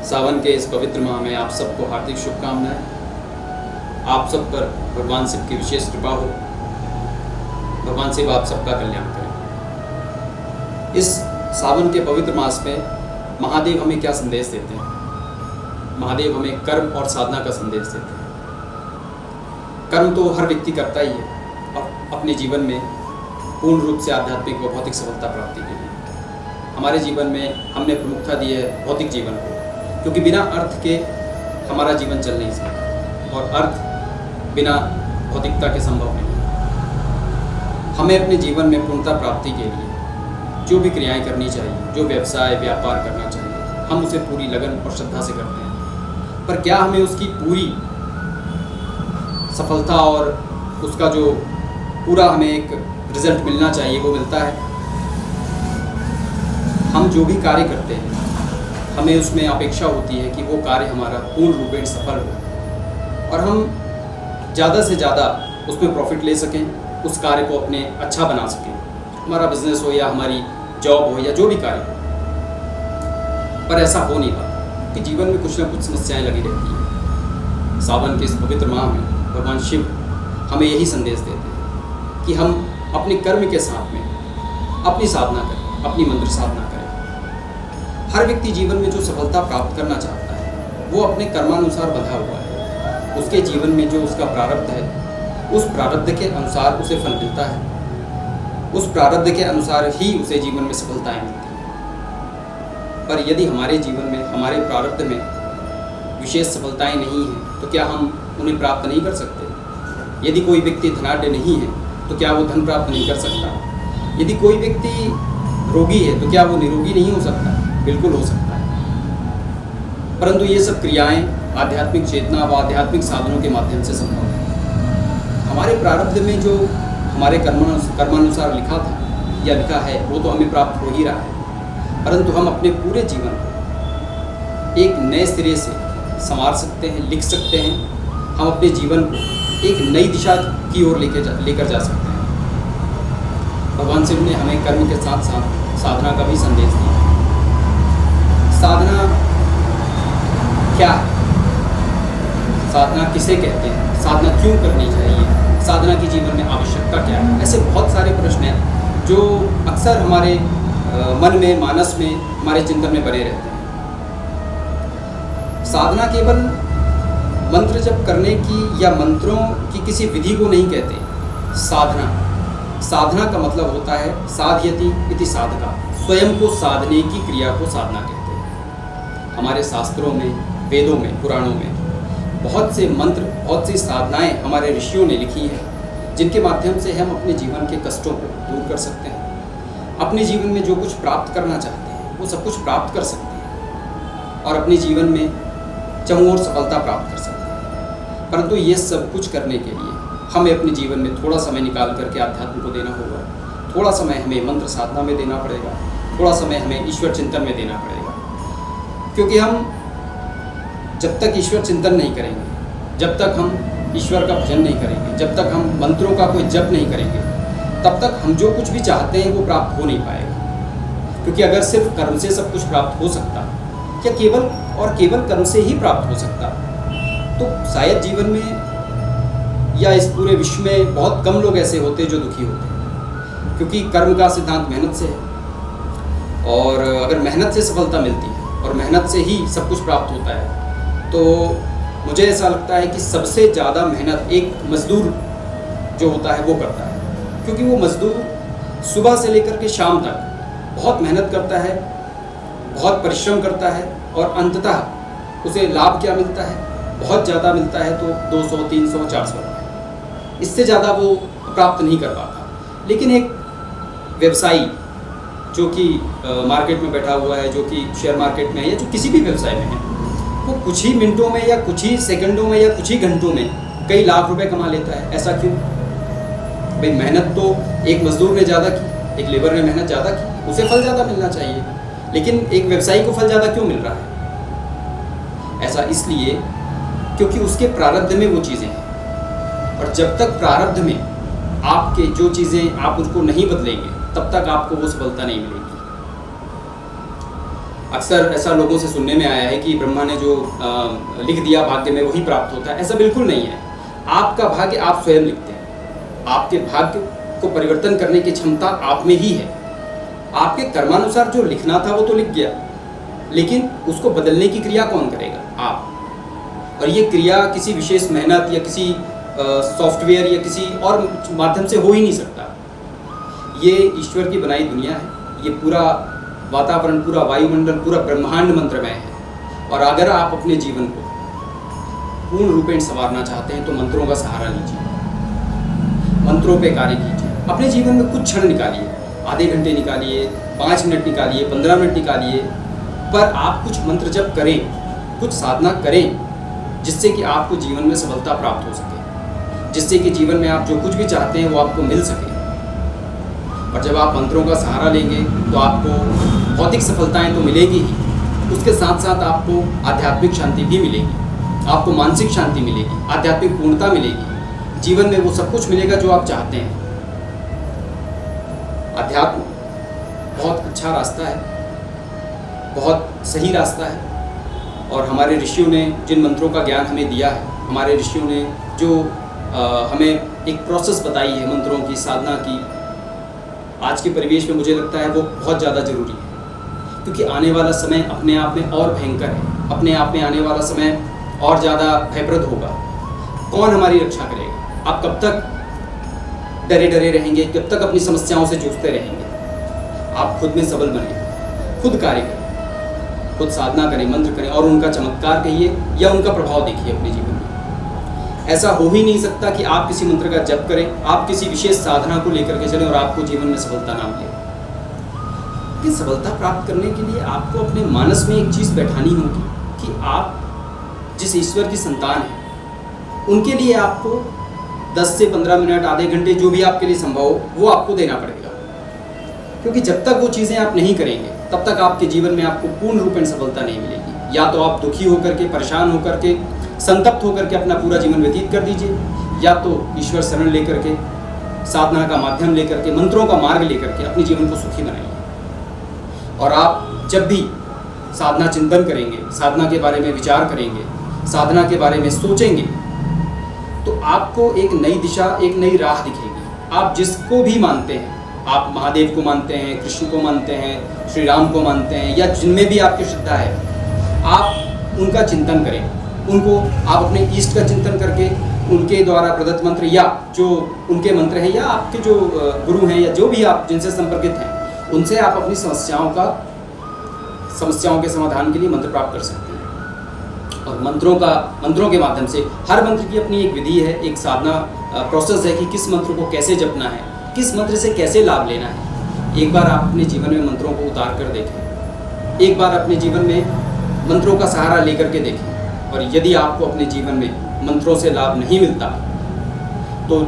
सावन के इस पवित्र माह में आप सबको हार्दिक शुभकामनाएं। आप सब पर भगवान शिव की विशेष कृपा हो। भगवान शिव आप सबका कल्याण करें। इस सावन के पवित्र मास में महादेव हमें क्या संदेश देते हैं? महादेव हमें कर्म और साधना का संदेश देते हैं। कर्म तो हर व्यक्ति करता ही है और अपने जीवन में पूर्ण रूप से आध्यात्मिक व भौतिक सफलता प्राप्ति के लिए हमारे जीवन में हमने प्रमुखता दी है भौतिक जीवन को, क्योंकि बिना अर्थ के हमारा जीवन चल नहीं सकता और अर्थ बिना भौतिकता के संभव नहीं है। हमें अपने जीवन में पूर्णता प्राप्ति के लिए जो भी क्रियाएं करनी चाहिए, जो व्यवसाय व्यापार करना चाहिए, हम उसे पूरी लगन और श्रद्धा से करते हैं। पर क्या हमें उसकी पूरी सफलता और उसका जो पूरा हमें एक रिजल्ट मिलना चाहिए वो मिलता है? हम जो भी कार्य करते हैं हमें उसमें अपेक्षा होती है कि वो कार्य हमारा पूर्ण रूपेण सफल हो और हम ज़्यादा से ज़्यादा उसमें प्रॉफिट ले सकें, उस कार्य को अपने अच्छा बना सकें, हमारा बिजनेस हो या हमारी जॉब हो या जो भी कार्य हो। पर ऐसा हो नहीं पाता कि जीवन में कुछ ना कुछ समस्याएं लगी रहती हैं। सावन के इस पवित्र माह में भगवान शिव हमें यही संदेश देते हैं कि हम अपने कर्म के साथ में अपनी साधना करें, अपनी मंत्र साधना करें। हर व्यक्ति जीवन में जो सफलता प्राप्त करना चाहता है वो अपने कर्मानुसार बंधा हुआ है। उसके जीवन में जो उसका प्रारब्ध है उस प्रारब्ध के अनुसार उसे फल मिलता है, उस प्रारब्ध के अनुसार ही उसे जीवन में सफलताएं मिलती हैं। पर यदि हमारे जीवन में हमारे प्रारब्ध में विशेष सफलताएं नहीं हैं तो क्या हम उन्हें प्राप्त नहीं कर सकते? यदि कोई व्यक्ति धनाढ्य नहीं है तो क्या वो धन प्राप्त नहीं कर सकता? यदि कोई व्यक्ति रोगी है तो क्या वो निरोगी नहीं हो सकता? बिल्कुल हो सकता है। परंतु ये सब क्रियाएं आध्यात्मिक चेतना व आध्यात्मिक साधनों के माध्यम से संभव है। हमारे प्रारब्ध में जो हमारे कर्मानुसार लिखा था या लिखा है वो तो हमें प्राप्त हो ही रहा है, परंतु हम अपने पूरे जीवन को एक नए सिरे से संवार सकते हैं, लिख सकते हैं। हम अपने जीवन को एक नई दिशा की ओर लेकर जा सकते हैं। भगवान शिव ने हमें कर्म के साथ साथ साधना का भी संदेश दिया। साधना क्या है? साधना किसे कहते हैं? साधना क्यों करनी चाहिए? साधना की जीवन में आवश्यकता क्या है? ऐसे बहुत सारे प्रश्न हैं जो अक्सर हमारे मन में, मानस में, हमारे चिंतन में बने रहते हैं। साधना केवल मंत्र जप करने की या मंत्रों की किसी विधि को नहीं कहते। साधना का मतलब होता है साधयति इति साधका, स्वयं को साधने की क्रिया को साधना कहते हैं। हमारे शास्त्रों में, वेदों में, पुराणों में बहुत से मंत्र, बहुत सी साधनाएं हमारे ऋषियों ने लिखी हैं जिनके माध्यम से हम अपने जीवन के कष्टों को दूर कर सकते हैं। अपने जीवन में जो कुछ प्राप्त करना चाहते हैं वो सब कुछ प्राप्त कर सकते हैं और अपने जीवन में चहुओर सफलता प्राप्त कर सकते हैं। परंतु ये सब कुछ करने के लिए हमें अपने जीवन में थोड़ा समय निकाल करके आध्यात्म को देना होगा, थोड़ा समय हमें मंत्र साधना में देना पड़ेगा, थोड़ा समय हमें ईश्वर चिंतन में देना पड़ेगा। क्योंकि हम जब तक ईश्वर चिंतन नहीं करेंगे, जब तक हम ईश्वर का भजन नहीं करेंगे, जब तक हम मंत्रों का कोई जप नहीं करेंगे, तब तक हम जो कुछ भी चाहते हैं वो प्राप्त हो नहीं पाएगा। क्योंकि अगर सिर्फ कर्म से सब कुछ प्राप्त हो सकता या केवल कर्म से ही प्राप्त हो सकता तो शायद जीवन में या इस पूरे विश्व में बहुत कम लोग ऐसे होते जो दुखी होते। क्योंकि कर्म का सिद्धांत मेहनत से है और अगर मेहनत से सफलता मिलती है और मेहनत से ही सब कुछ प्राप्त होता है तो मुझे ऐसा लगता है कि सबसे ज़्यादा मेहनत एक मज़दूर जो होता है वो करता है। क्योंकि वो मज़दूर सुबह से लेकर के शाम तक बहुत मेहनत करता है, बहुत परिश्रम करता है और अंततः उसे लाभ क्या मिलता है? बहुत ज़्यादा मिलता है तो 200, 300, 400 रुपये, इससे ज़्यादा वो प्राप्त नहीं कर पाता। लेकिन एक व्यवसायी जो कि मार्केट में बैठा हुआ है, जो कि शेयर मार्केट में है या जो किसी भी व्यवसाय में है, वो कुछ ही मिनटों में या कुछ ही सेकंडों में या कुछ ही घंटों में कई लाख रुपए कमा लेता है। ऐसा क्यों? भाई मेहनत तो एक मजदूर ने ज़्यादा की, एक लेबर ने मेहनत ज़्यादा की, उसे फल ज़्यादा मिलना चाहिए। लेकिन एक व्यवसायी को फल ज़्यादा क्यों मिल रहा है? ऐसा इसलिए क्योंकि उसके प्रारब्ध में वो चीज़ें हैं और जब तक प्रारब्ध में आपके जो चीज़ें आप उसको नहीं बदलेंगे तब तक आपको वो सफलता नहीं मिलेगी। अक्सर ऐसा लोगों से सुनने में आया है कि ब्रह्मा ने जो लिख दिया भाग्य में वही प्राप्त होता है। ऐसा बिल्कुल नहीं है। आपका भाग्य आप स्वयं लिखते हैं। आपके भाग्य को परिवर्तन करने की क्षमता आप में ही है। आपके कर्मानुसार जो लिखना था वो तो लिख गया, लेकिन उसको बदलने की क्रिया कौन करेगा? आप। और ये क्रिया किसी विशेष मेहनत या किसी सॉफ्टवेयर या किसी और माध्यम से हो ही नहीं सकता। ये ईश्वर की बनाई दुनिया है। ये पूरा वातावरण, पूरा वायुमंडल, पूरा ब्रह्मांड मंत्रमय है। और अगर आप अपने जीवन को पूर्ण रूपेण संवारना चाहते हैं तो मंत्रों का सहारा लीजिए, मंत्रों पे कार्य कीजिए। अपने जीवन में कुछ क्षण निकालिए, आधे घंटे निकालिए, 5 मिनट निकालिए, 15 मिनट निकालिए, पर आप कुछ मंत्र जप करें, कुछ साधना करें, जिससे कि आपको जीवन में सफलता प्राप्त हो सके, जिससे कि जीवन में आप जो कुछ भी चाहते हैं वो आपको मिल सके। और जब आप मंत्रों का सहारा लेंगे तो आपको भौतिक सफलताएं तो मिलेगी ही, उसके साथ साथ आपको आध्यात्मिक शांति भी मिलेगी, आपको मानसिक शांति मिलेगी, आध्यात्मिक पूर्णता मिलेगी। जीवन में वो सब कुछ मिलेगा जो आप चाहते हैं। अध्यात्म बहुत अच्छा रास्ता है, बहुत सही रास्ता है। और हमारे ऋषियों ने जिन मंत्रों का ज्ञान हमें दिया है, हमारे ऋषियों ने जो हमें एक प्रोसेस बताई है मंत्रों की, साधना की, आज के परिवेश में मुझे लगता है वो बहुत ज़्यादा ज़रूरी है। क्योंकि आने वाला समय अपने आप में और भयंकर है। अपने आप में आने वाला समय और ज़्यादा भयप्रद होगा। कौन हमारी रक्षा करेगा? आप कब तक डरे डरे रहेंगे? कब तक अपनी समस्याओं से जूझते रहेंगे? आप खुद में सबल बने, खुद कार्य करें, खुद साधना करें, मंत्र करें और उनका चमत्कार कहिए या उनका प्रभाव देखिए अपने जीवन में। ऐसा हो ही नहीं सकता कि आप किसी मंत्र का जप करें, आप किसी विशेष साधना को लेकर के चलें और आपको जीवन में सफलता ना मिले। लेकिन सफलता प्राप्त करने के लिए आपको अपने मानस में एक चीज़ बैठानी होगी कि आप जिस ईश्वर की संतान हैं, उनके लिए आपको 10 से 15 मिनट, आधे घंटे, जो भी आपके लिए संभव हो, वो आपको देना पड़ेगा। क्योंकि जब तक वो चीज़ें आप नहीं करेंगे तब तक आपके जीवन में आपको पूर्ण रूपेण सफलता नहीं मिलेगी। या तो आप दुखी होकर के, परेशान होकर के, संतप्त होकर के अपना पूरा जीवन व्यतीत कर दीजिए, या तो ईश्वर शरण लेकर के, साधना का माध्यम लेकर के, मंत्रों का मार्ग लेकर के अपने जीवन को सुखी बनाइए। और आप जब भी साधना चिंतन करेंगे, साधना के बारे में विचार करेंगे, साधना के बारे में सोचेंगे, तो आपको एक नई दिशा, एक नई राह दिखेगी। आप जिसको भी मानते हैं, आप महादेव को मानते हैं, कृष्ण को मानते हैं, श्री राम को मानते हैं, या जिनमें भी आपकी श्रद्धा है, आप उनका चिंतन करें। उनको आप अपने इष्ट का चिंतन करके उनके द्वारा प्रदत्त मंत्र या जो उनके मंत्र हैं या आपके जो गुरु हैं या जो भी आप जिनसे संपर्कित हैं, उनसे आप अपनी समस्याओं के समाधान के लिए मंत्र प्राप्त कर सकते हैं। और मंत्रों के माध्यम से, हर मंत्र की अपनी एक विधि है, एक साधना प्रोसेस है कि किस मंत्र को कैसे जपना है, किस मंत्र से कैसे लाभ लेना है। एक बार आप अपने जीवन में मंत्रों को उतार कर देखें, एक बार अपने जीवन में मंत्रों का सहारा लेकर के देखें। और यदि आपको अपने जीवन में मंत्रों से लाभ नहीं मिलता तो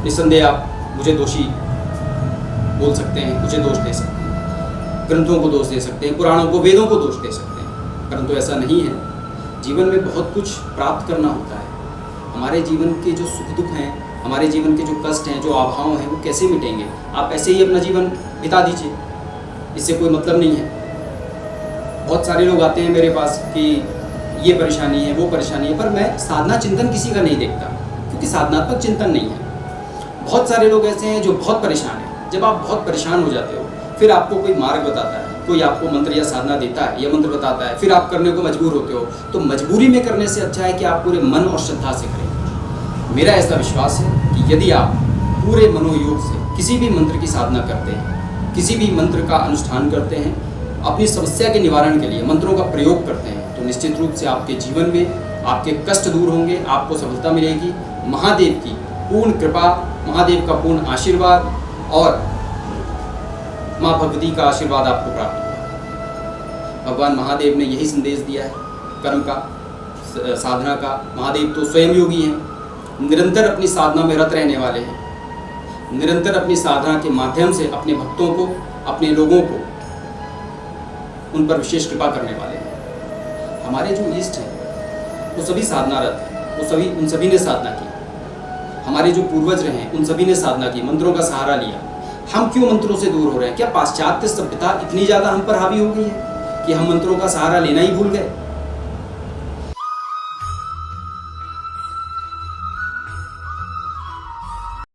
निस्संदेह आप मुझे दोषी बोल सकते हैं, मुझे दोष दे सकते हैं, ग्रंथों को दोष दे सकते हैं, पुराणों को, वेदों को दोष दे सकते हैं, परंतु ऐसा नहीं है। जीवन में बहुत कुछ प्राप्त करना होता है। हमारे जीवन के जो सुख दुख हैं, हमारे जीवन के जो कष्ट हैं, जो अभाव हैं, वो कैसे मिटेंगे? आप ऐसे ही अपना जीवन बिता दीजिए, इससे कोई मतलब नहीं है। बहुत सारे लोग आते हैं मेरे पास कि ये परेशानी है, वो परेशानी है, पर मैं साधना चिंतन किसी का नहीं देखता, क्योंकि साधनात्मक चिंतन नहीं है। बहुत सारे लोग ऐसे हैं जो बहुत परेशान हैं। जब आप बहुत परेशान हो जाते हो, फिर आपको कोई मार्ग बताता है, कोई आपको मंत्र या साधना देता है या मंत्र बताता है, फिर आप करने को मजबूर होते हो, तो मजबूरी में करने से अच्छा है कि आप पूरे मन और श्रद्धा से करें। मेरा ऐसा विश्वास है कि यदि आप पूरे मनोयोग से किसी भी मंत्र की साधना करते हैं, किसी भी मंत्र का अनुष्ठान करते हैं, अपनी समस्या के निवारण के लिए मंत्रों का प्रयोग करते हैं, तो निश्चित रूप से आपके जीवन में आपके कष्ट दूर होंगे, आपको सफलता मिलेगी। महादेव की पूर्ण कृपा, महादेव का पूर्ण आशीर्वाद और माँ भगवती का आशीर्वाद आपको प्राप्त होगा। भगवान महादेव ने यही संदेश दिया है कर्म का, साधना का। महादेव तो स्वयं योगी हैं, निरंतर अपनी साधना में रत रहने वाले हैं, निरंतर अपनी साधना के माध्यम से अपने भक्तों को, अपने लोगों को, उन पर विशेष कृपा करने वाले हैं। हमारे जो ईष्ट हैं वो सभी साधनारत हैं, उन सभी ने साधना की। हमारे जो पूर्वज रहे हैं उन सभी ने साधना की, मंत्रों का सहारा लिया। हम क्यों मंत्रों से दूर हो रहे हैं? क्या पाश्चात्य सभ्यता इतनी ज़्यादा हम पर हावी हो गई है कि हम मंत्रों का सहारा लेना ही भूल गए।